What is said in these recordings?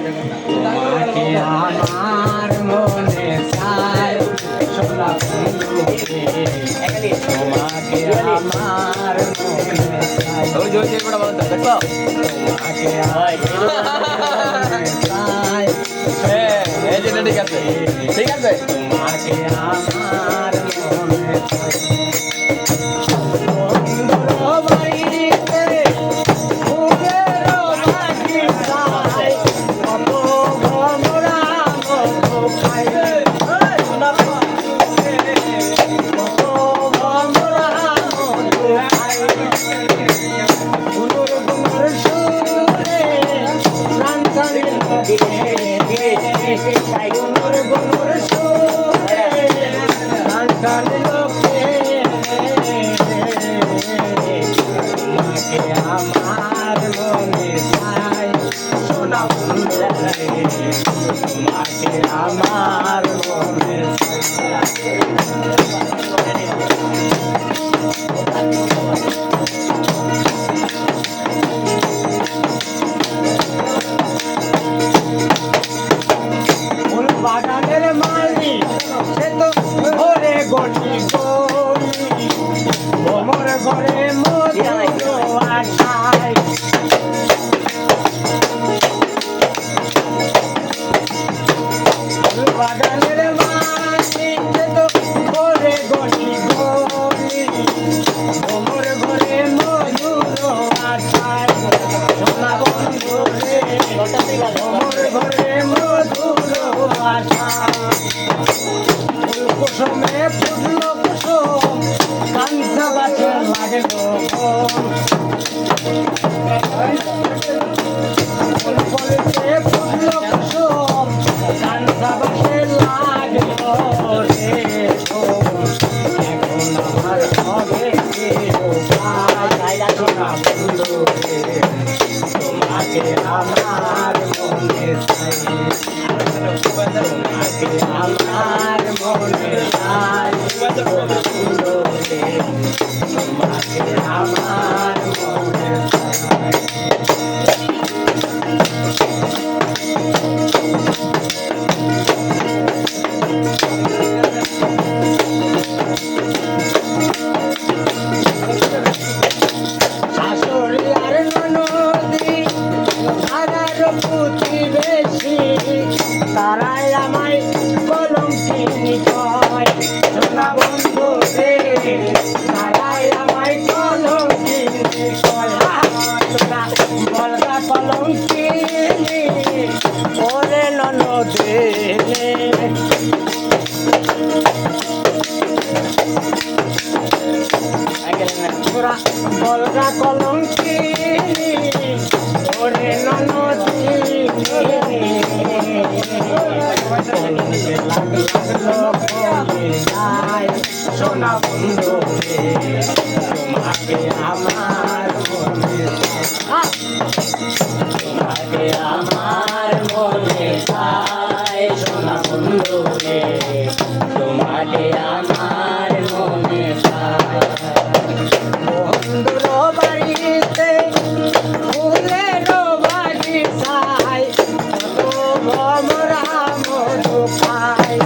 তোমাকে আমার মনে চাই সোনা বন্ধু রে তোমাকে আমার মনে চাই ওই যে বড় বড় দেখো তোমাকে আমার মনে চাই হ্যাঁ এই যে ঠিক আছে ঠিক আছে তোমাকে আমার মনে চাই বন্ধুর বাড়িতে ফুলের বাগিচায় কত ভ্রমরা মধু খায় কত ভ্রমরা মধু খায় গুনুর গুনুর সুরে প্রাণ টানে গুনুর গুনুর সুরে প্রাণ টানে লোকে তোমাকে আমার মনে চাই সোনা বন্ধু রে তোমাকে আমার মনে ফুল বাগানের মালিক সে তো ঘরে গটি গলি ওমর ঘরে মধু আশায় ফুল বাগানের মালিক সে তো ঘরে গটি গলি ওমর ঘরে মধু আশায় সোনা বন্ধু রে ওমর ঘরে মধু আশা ফুল কুসুমে ফুটলো কুসুম কাঞ্চা গাছে লাগলো ফুল ফলেতে ফুটলো কুসুম কাঞ্চা গাছে লাগলো রে এখন আমার হবে কি উপায় সোনা বন্ধু রে তোমাকে আমার মনে চাই তোমাকে আমার মনে চাই সোনা বন্ধু রে তোমাকে আমার মনে চাই শাশুড়ি আর ননদি তারার প্রতিবেশী তারাই আমায় কলঙ্কিনী কয় সোনা বন্ধু রে তারাই আমায় কলঙ্কিনী কয় সোনা বলগা কলঙ্কিনী ওরে ননদে তোরা বলগা কলঙ্কিনী ওরে ননদী সোনা বন্ধু রে তোমাকে আমার মনে তোমাকে আমার মনে চাই সোনা বন্ধু রে তোমাকে আমার মনে চাই বন্ধুর বাড়িতে ফুলের বাগিচায় কত ভ্রমরা মধু খায়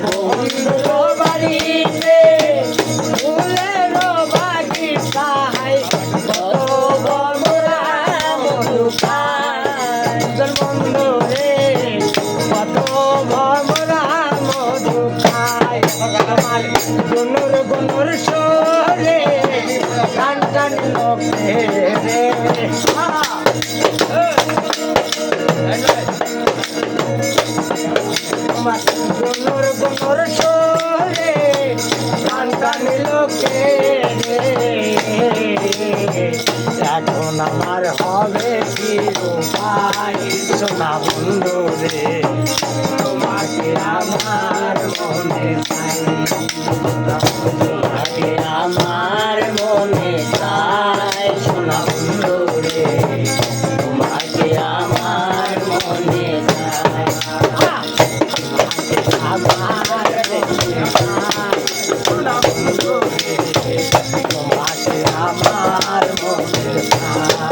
বন্ধুর বাড়িতে ফুলের বাগিচায় কত ভ্রমরা মধু খায় বন্ধু রে কত ভ্রমরা মধু খায় আমার গুনুর গুনুর সরে টান টান লোকে রে আমার গুনুর গুনুর সরে টান টান লোকে রে এখন আমার হবে কি উপায় সোনা বন্ধু রে তোমাকে আমার মনে চাই তোমাকে আমার মনে চাই সোনা বন্ধু রে তোমাকে আমার মনে চাই আমার সোনা বন্ধু রে চায়